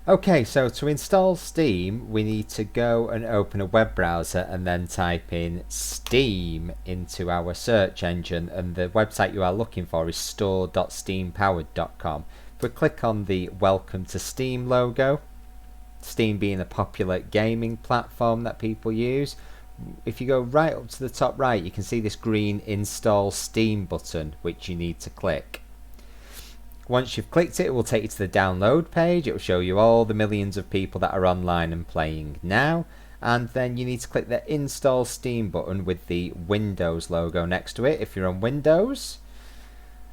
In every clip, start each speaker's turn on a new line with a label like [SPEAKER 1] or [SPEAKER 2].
[SPEAKER 1] Okay, so to install Steam, we need to go and open a web browser and then type in Steam into our search engine, and the website you are looking for is store.steampowered.com. If we click on the Welcome to Steam logo, Steam being a popular gaming platform that people use, if you go right up to the top right, you can see this green Install Steam button, which you need to click. Once you've clicked it, it will take you to the download page. It will show you all the millions of people that are online and playing now. And then you need to click the Install Steam button with the Windows logo next to it if you're on Windows.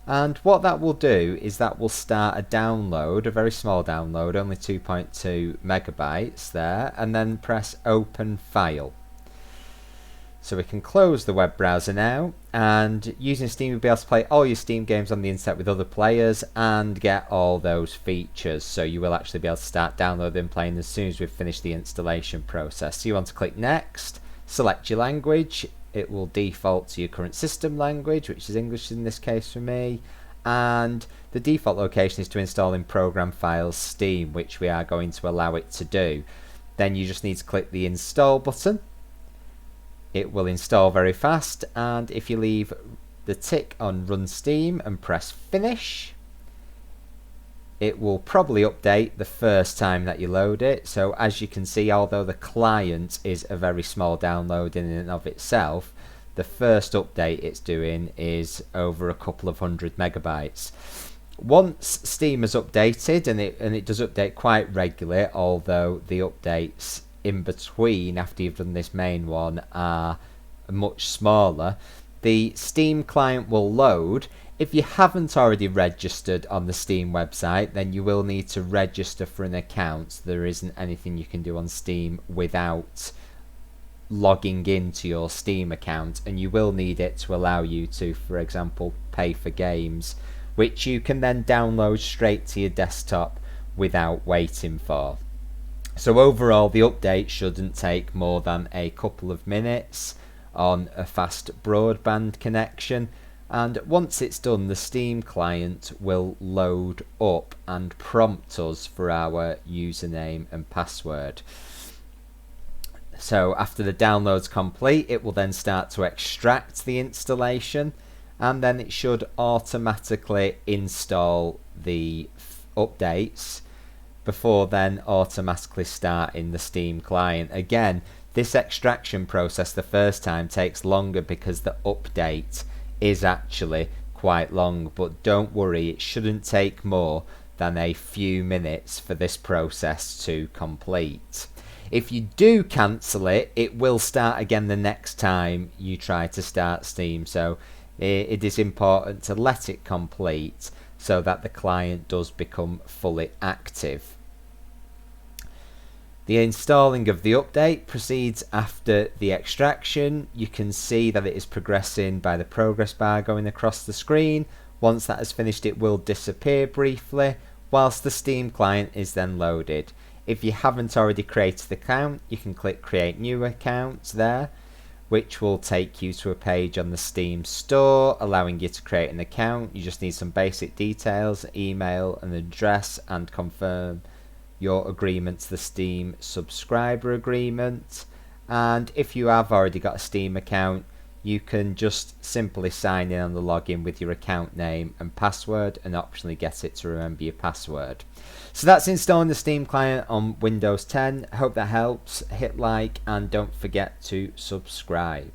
[SPEAKER 1] And what that will do is that will start a download, a very small download, only 2.2 megabytes there, and then press Open File. So we can close the web browser now, and using Steam you'll be able to play all your Steam games on the internet with other players and get all those features. So you will actually be able to start downloading and playing as soon as we've finished the installation process. So you want to click Next, select your language. It will default to your current system language, which is English in this case for me. And the default location is to install in Program Files Steam, which we are going to allow it to do. Then you just need to click the Install button. It will install very fast, and if you leave the tick on Run Steam and press Finish, it will probably update the first time that you load it. So as you can see, although the client is a very small download in and of itself, the first update it's doing is over a couple of hundred megabytes. Once Steam is updated, and it does update quite regularly, although the updates in between after you've done this main one are much smaller, the Steam client will load. If you haven't already registered on the Steam website, then you will need to register for an account. There isn't anything you can do on Steam without logging into your Steam account, and you will need it to allow you to, for example, pay for games, which you can then download straight to your desktop without waiting for. So overall, the update shouldn't take more than a couple of minutes on a fast broadband connection, and once it's done, the Steam client will load up and prompt us for our username and password. So after the download's complete, it will then start to extract the installation, and then it should automatically install the updates before then automatically starting the Steam client. Again, this extraction process the first time takes longer because the update is actually quite long, but don't worry, it shouldn't take more than a few minutes for this process to complete. If you do cancel it, it will start again the next time you try to start Steam, so it is important to let it complete so that the client does become fully active. The installing of the update proceeds after the extraction. You can see that it is progressing by the progress bar going across the screen. Once that is finished, it will disappear briefly whilst the Steam client is then loaded. If you haven't already created the account, you can click Create New Account there, which will take you to a page on the Steam store allowing you to create an account. You just need some basic details, email, an address, and confirm your agreement to the Steam subscriber agreement. And if you have already got a Steam account, you can just simply sign in on the login with your account name and password, and optionally get it to remember your password. So that's installing the Steam client on Windows 10. Hope that helps. Hit like and don't forget to subscribe.